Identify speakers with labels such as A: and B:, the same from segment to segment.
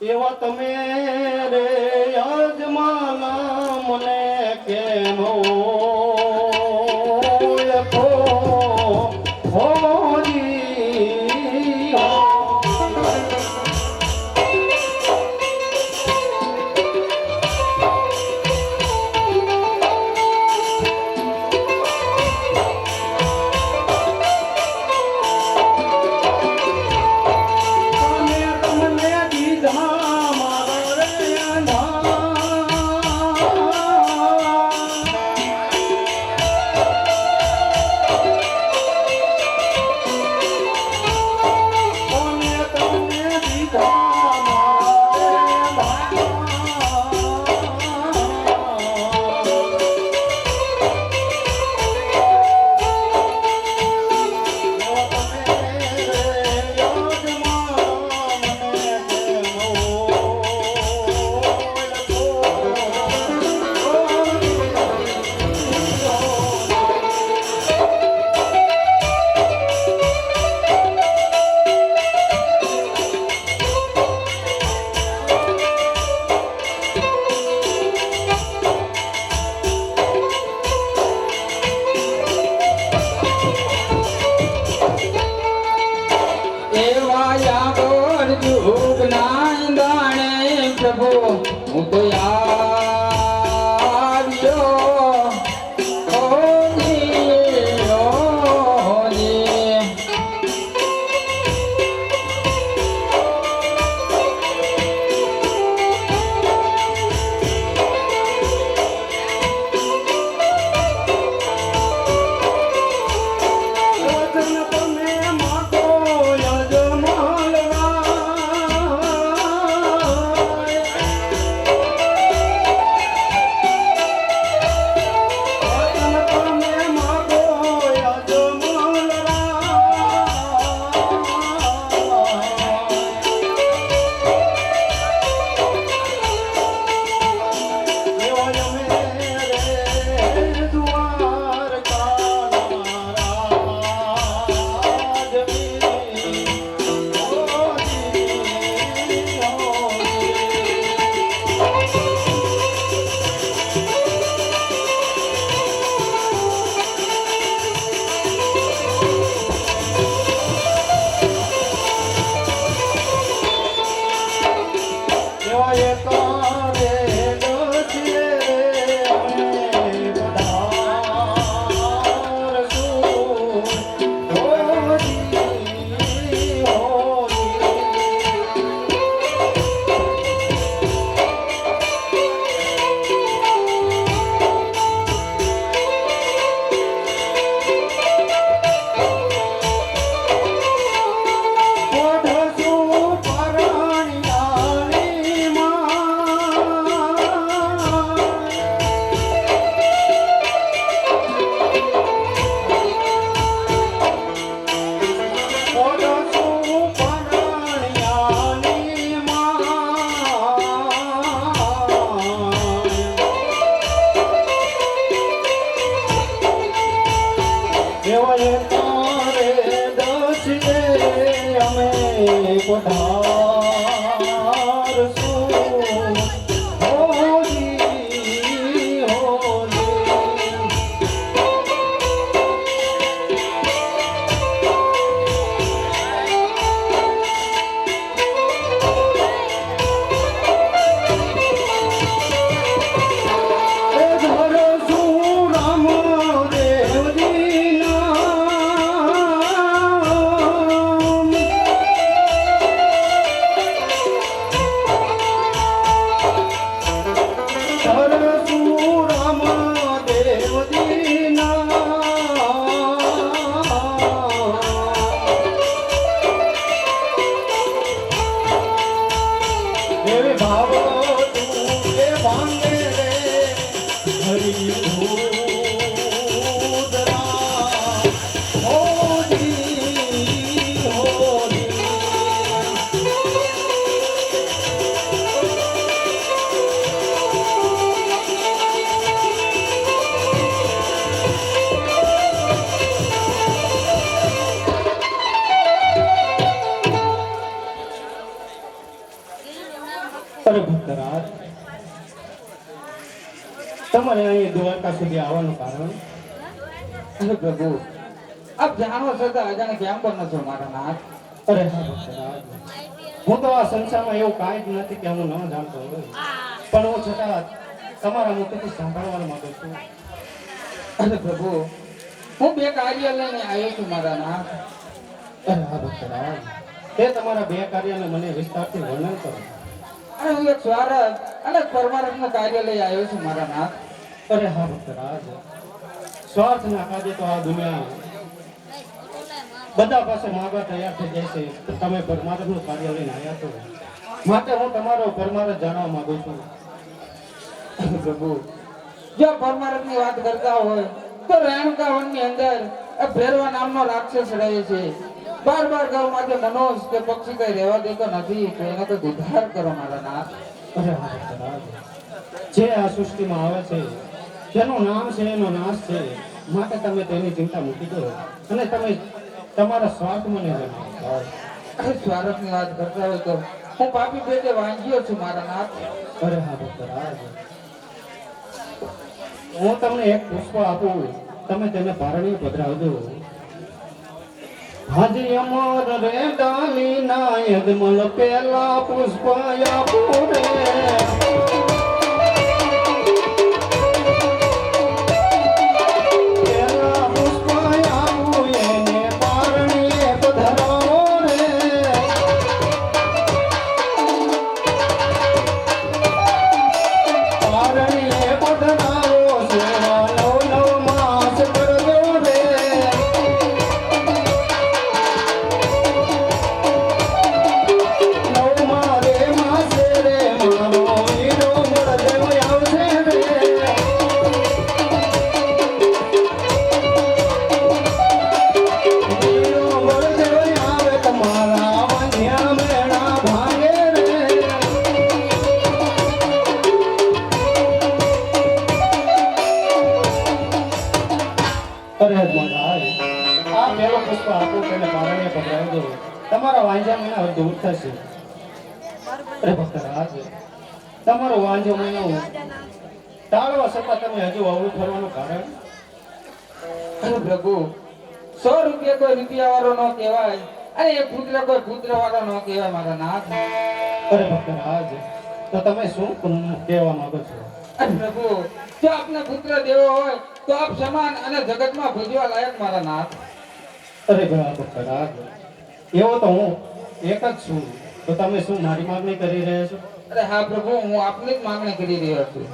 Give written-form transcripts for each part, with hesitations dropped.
A: એવા તમે રે યજમાના મને કેમ ઓળખો હોજી હો.
B: प्रभु હું તો આવ્યો
A: અરે ભક્તરાજ, તમારે અહીં દ્વારકા સુધી આવવાનું કારણ?
B: અરે પ્રભુ, આપ જાણો છો તો અજાણે કેમ બનો છો મારા નાથ?
A: અરે હા ભક્તરાજ, હું તો આ સંસારમાં એવું કાંઈ જ નથી કે હું ન જાણતો હોય, પણ હું છતાં તમારા મુખથી સાંભળવાનું માંગુ છું.
B: અરે પ્રભુ, હું બે કાર્ય લઈને આવ્યો છું મારા નાથ.
A: અરે હા ભક્તરાજ, તે તમારા બે કાર્યને મને વિસ્તારથી વર્ણન કરો.
B: અને હું એક સ્વાર્થ અને પરમાર્થનું કાર્ય લઈ આવ્યો છું મારા નાથ.
A: અરે હા ભક્તરાજ, સ્વાર્થના કાજે તો આ દુનિયા બધા પાસે માગવા તૈયાર થઈ જાય છે, તો તમે પરમાર્થનું કાર્ય લઈને આવ્યા છો, માટે હું તમારો પરમાર્થ જાણવા માંગુ છું.
B: અરે પ્રભુ, જો પરમાર્થની વાત કરતા હોય તો રેણુકા વનની અંદર આ ભેરવા નામનો રાક્ષસ રહે છે. બાર ગૌ માટે મનોજ કે પક્ષી કઈ રહેવા દેતો નથી, તો એનો તો ઉદ્ધાર કરો મારા નાથ.
A: અરે હા ભક્તરાજ, જે આ સૃષ્ટિમાં આવે છે જેનું નામ છે એનો નાશ છે, માટે તમે તેની ચિંતા મૂકી દો અને તમે તમારા સ્વાર્થ મને જણાવો.
B: અરે સ્વાર્થની વાત કરતા હોય તો હું પાપી પેટે વાંગ્યો છું મારા નાથ.
A: અરે હા ભક્તરાજ, હું તમને એક પુષ્પ આપું, તમે તેને પારણીએ પધરાવજો. હાજી અમર રે ડાલી ના યજમલ પેલા પુષ્પ આપું રે. પેલા પુષ્પ આપું એને પારણીએ પધરાવો રે. પારણીએ પધરાવો સેવા નવ નવ માસ કરજો રે. નવ મારે માસે રે મારો વીરો મળદેવ આવશે રે. વીરો મળદેવ આવે તમારા વન્યા મેળા ભાંગે રે. અરે મહારાજ, આ પેલો પુષ્પ આપો તેને પારણીએ પધરાવી દો, તમારા વાંઝા મહિના દૂર થશે. અરે ભક્તરાજ, તમારો વાંઝો મહિનો ટાળવા છતાં તમે હજુ અવળું ફરવાનું કારણ?
B: અરે પ્રભુ, 100 રૂપિયા કોઈ રૂપિયા વાળો ન કહેવાય અને એક પુત્ર કોઈ પુત્ર વાળો ન કહેવાય મારા નાથ.
A: અરે ભક્તરાજ, તો તમે શું કહેવા માંગો છો?
B: અરે પ્રભુ, જો આપને પુત્ર દેવો હોય તો આપ સમાન અને જગતમાં ભજવા લાયક મારા નાથ.
A: અરે ભક્તરાજ, એવો તો હું એક જ છું, તો તમે શું મારી માંગણી કરી રહ્યા છો?
B: અરે હા પ્રભુ, હું આપની જ માંગણી કરી રહ્યો છું.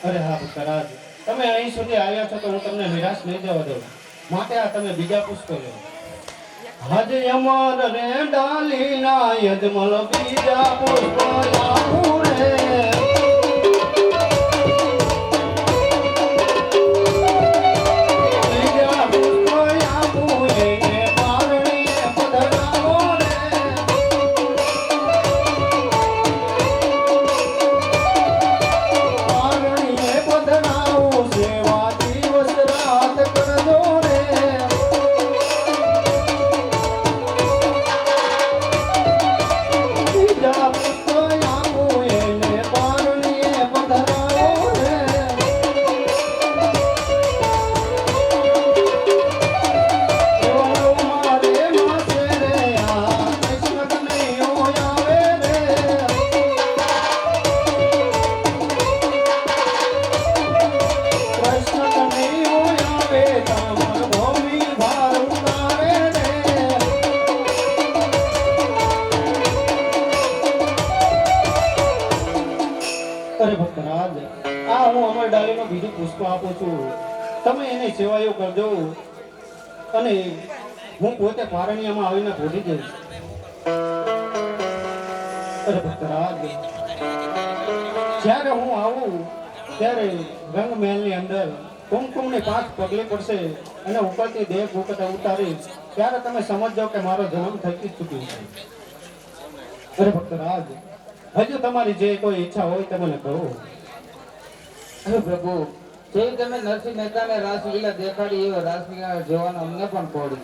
A: અરે હા ભક્તરાજ, તમે અહીં સુધી આવ્યા છો તો હું તમને નિરાશ નહીં જવા દઉં, માટે આ તમે બીજા પુષ્પ લો. હજ અમર રે ડાલી ના યજમલ બીજા પુષ્પ આપું રે. બીજા પુષ્પ આપું એને પારણીએ પધરાવો રે. પારણીએ પધરાવું સેવા દિવસ રાત કરજો રે. બીજા પુષ્પ આપું એને પારણીએ પધરાવો રે. એવા મારે માસે રે આ કૃષ્ણ કનૈયો આવે રે. કૃષ્ણ કનૈયો આવે તામર ભૂમિ ભાર ઉતારે રે. અરે ભક્તરાજ, આ હું અમર ડાલીનો બીજું પુષ્પ આપું છું, તમે એની સેવાઓ કરજો અને હું પોતે પારણીયામાં આવીને ભોજી જઈશ. અરે ભક્તરાજ, જ્યારે હું આવું ત્યારે રંગ મહેલની અંદર કુમકુમની 5 પગલી પડશે અને ઉપરથી દેહ ભૂકટ ઉતારીશ, ત્યારે તમે સમજજો કે મારો જન્મ થઈ ચૂક્યો છે. અરે ભક્તરાજ, હજુ તમારી જે કોઈ ઈચ્છા હોય તે મને કહો.
B: અરે પ્રભુ, જે તમે નરસિંહ મહેતાને રાસલીલા દેખાડી એવો રાસલીલા જોવાનો અમને પણ પડી.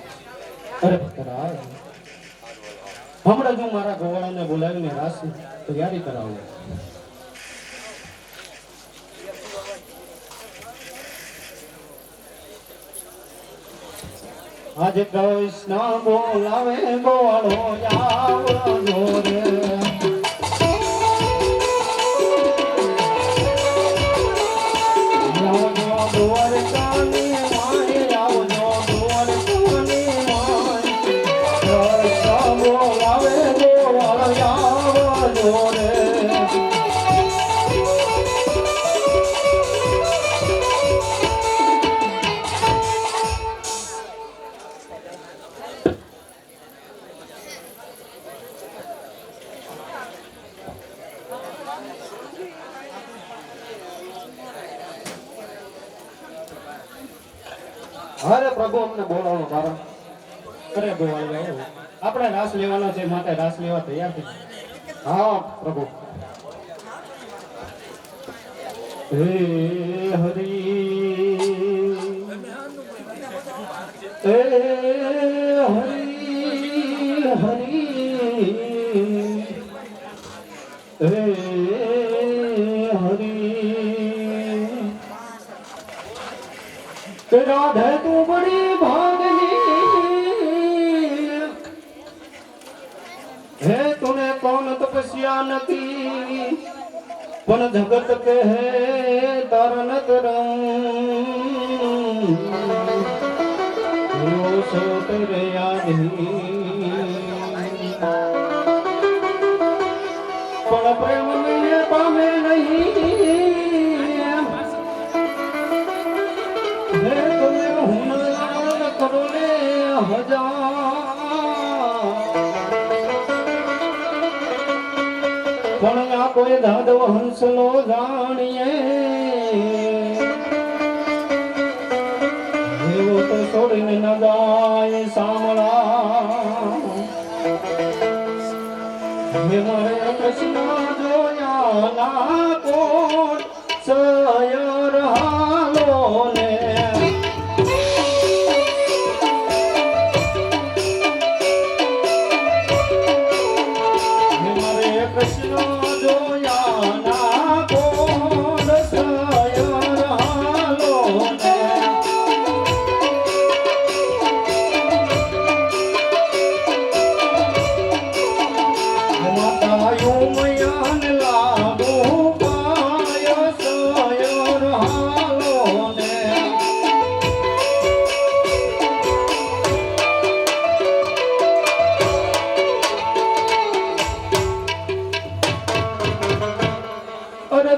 A: અરે ભક્તરાજ, હમણાં જો મારા ગોવાળાને બોલાવીને રાસની તૈયારી કરાવું. આજે કૃષ્ણ બોલાવે ગોવાળો આવજો રે. અરે પ્રભુ અમને બોલાવો કારણ. અરે બોલાવો, આપણે રાસ લેવાનો છે માટે રાસ લેવા તૈયાર થઈ. હા પ્રભુ. હે હરી હે હરી હરી હે राधे तू बड़ी भागनी है, तूने कौन तपस्या न की पण जगत के है तारन तरम सो तेरे याद ही पण प्रेम में पामे नहीं. પણ આ કોઈ દાદવ હંસલો જાણીએ એવો તો છોડીને ન જાય સાંભળા. હે મારે કૃષ્ણ જોયા ના કોટ સયર હાલો ને.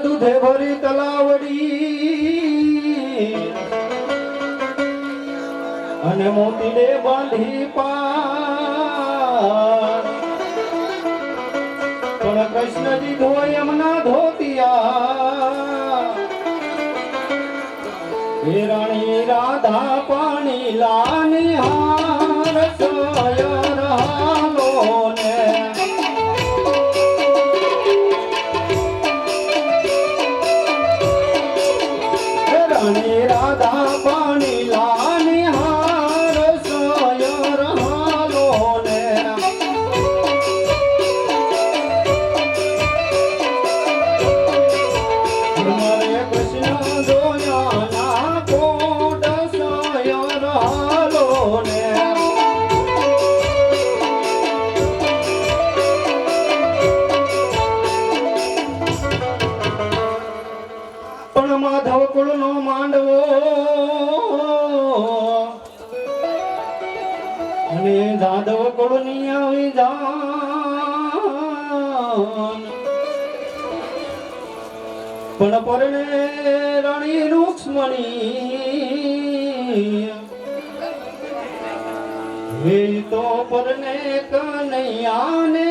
A: દૂધે ભરી તલાવડી અને મોતીને બાંધી પાર. પણ કૃષ્ણજી ધોય એમના ધોતિયા. હે રાણી રાધા પાણી લાની હાર સયર હાલો ને. રાધા પાણી લાની હાર સયર હાલો ને. મારે કૃષ્ણ જોયા ના કોટ સયર હાલો ને. પણ માધવ કુળ નો માંડવો અને જાદવ કુળ ની આવી જાન. પણ પરણે રાણી રૂક્ષ્મણી હે તો પરણે કનૈયા ને